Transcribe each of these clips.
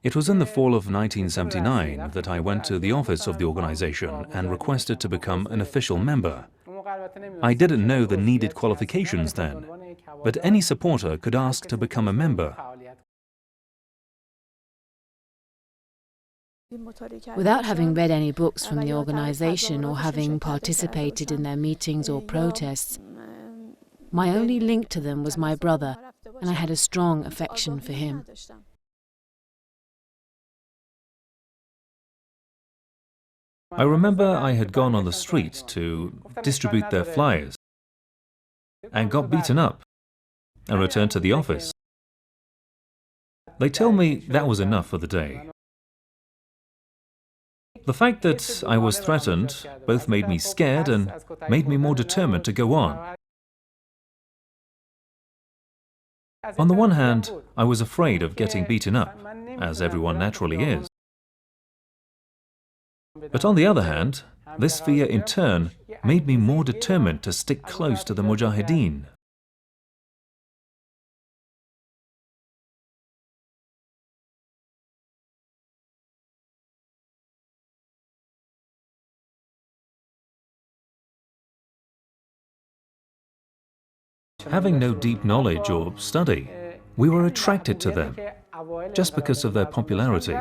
It was in the fall of 1979 that I went to the office of the organization and requested to become an official member. I didn't know the needed qualifications then, but any supporter could ask to become a member. Without having read any books from the organization or having participated in their meetings or protests, my only link to them was my brother, and I had a strong affection for him. I remember I had gone on the street to distribute their flyers and got beaten up and returned to the office. They told me that was enough for the day. The fact that I was threatened both made me scared and made me more determined to go on. On the one hand, I was afraid of getting beaten up, as everyone naturally is. But on the other hand, this fear in turn made me more determined to stick close to the Mujahideen. Having no deep knowledge or study, we were attracted to them just because of their popularity.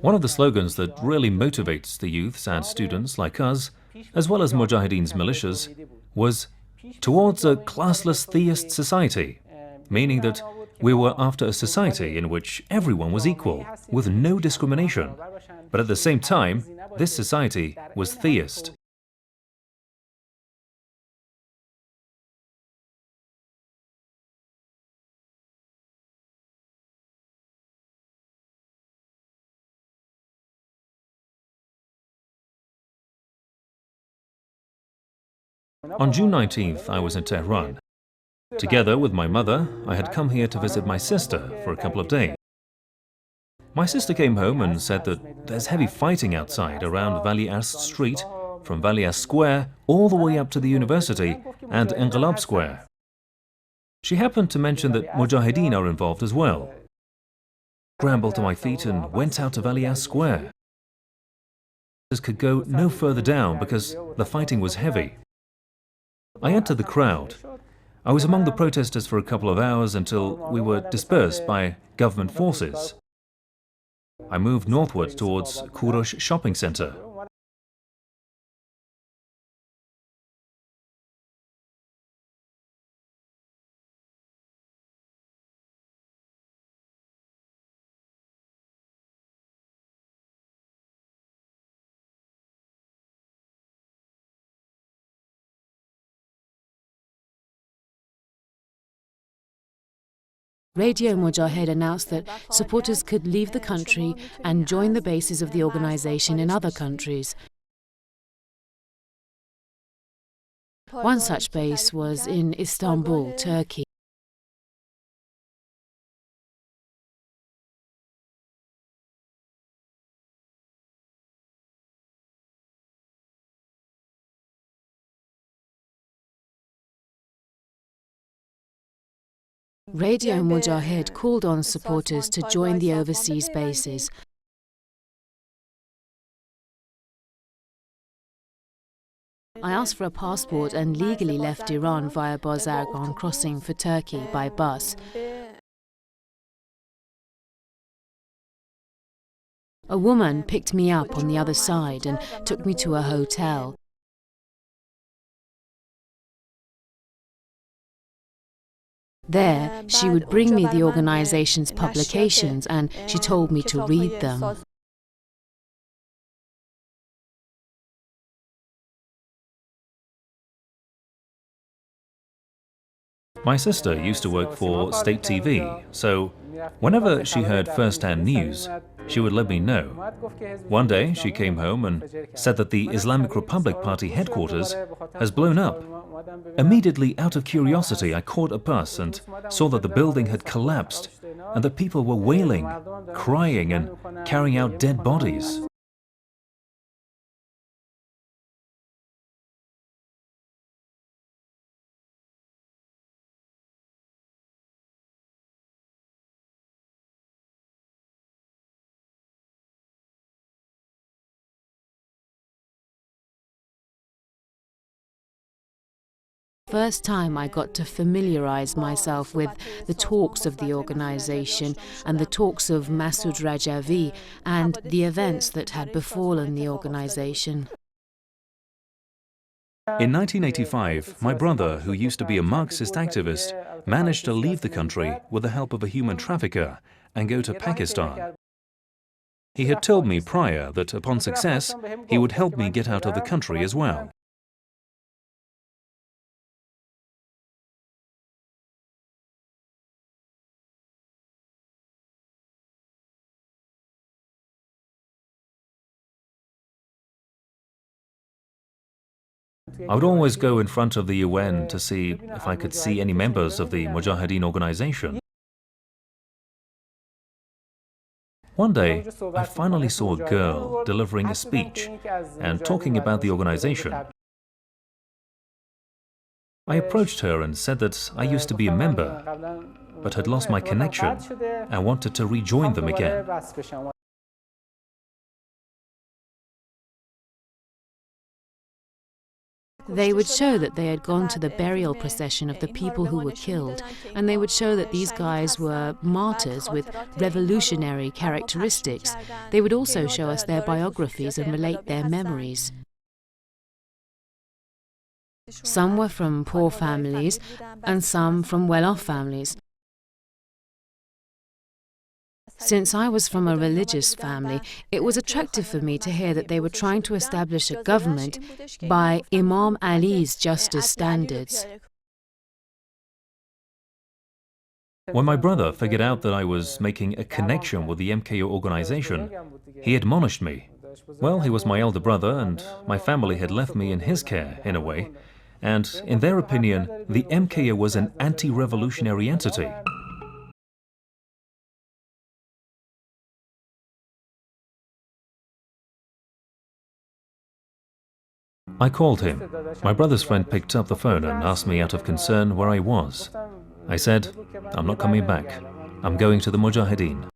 One of the slogans that really motivates the youths and students like us, as well as Mujahideen's militias, was "towards a classless theist society," meaning that we were after a society in which everyone was equal, with no discrimination, but at the same time, this society was theist. On June 19th, I was in Tehran. Together with my mother, I had come here to visit my sister for a couple of days. My sister came home and said that there's heavy fighting outside around Valiasd Street, from Valiasd Square all the way up to the university and Enqilab Square. She happened to mention that Mujahideen are involved as well. I scrambled to my feet and went out to Valiasd Square. I could go no further down because the fighting was heavy. I entered the crowd. I was among the protesters for a couple of hours until we were dispersed by government forces. I moved northward towards Kurosh shopping center. Radio Mujahed announced that supporters could leave the country and join the bases of the organization in other countries. One such base was in Istanbul, Turkey. Radio Mujahed called on supporters to join the overseas bases. I asked for a passport and legally left Iran via Bozargan crossing for Turkey by bus. A woman picked me up on the other side and took me to a hotel. There, she would bring me the organization's publications and she told me to read them. My sister used to work for State TV, so whenever she heard first-hand news, she would let me know. One day she came home and said that the Islamic Republic Party headquarters has blown up. Immediately, out of curiosity, I caught a bus and saw that the building had collapsed and that people were wailing, crying and carrying out dead bodies. First time I got to familiarize myself with the talks of the organization and the talks of Masoud Rajavi and the events that had befallen the organization. In 1985, my brother, who used to be a Marxist activist, managed to leave the country with the help of a human trafficker and go to Pakistan. He had told me prior that upon success, he would help me get out of the country as well. I would always go in front of the UN to see if I could see any members of the Mujahideen organization. One day, I finally saw a girl delivering a speech and talking about the organization. I approached her and said that I used to be a member, but had lost my connection and wanted to rejoin them again. They would show that they had gone to the burial procession of the people who were killed, and they would show that these guys were martyrs with revolutionary characteristics. They would also show us their biographies and relate their memories. Some were from poor families, and some from well-off families. Since I was from a religious family, it was attractive for me to hear that they were trying to establish a government by Imam Ali's justice standards. When my brother figured out that I was making a connection with the MKO organization, he admonished me. Well, he was my elder brother and my family had left me in his care, in a way, and in their opinion, the MKO was an anti-revolutionary entity. I called him. My brother's friend picked up the phone and asked me out of concern where I was. I said, "I'm not coming back. I'm going to the Mujahideen."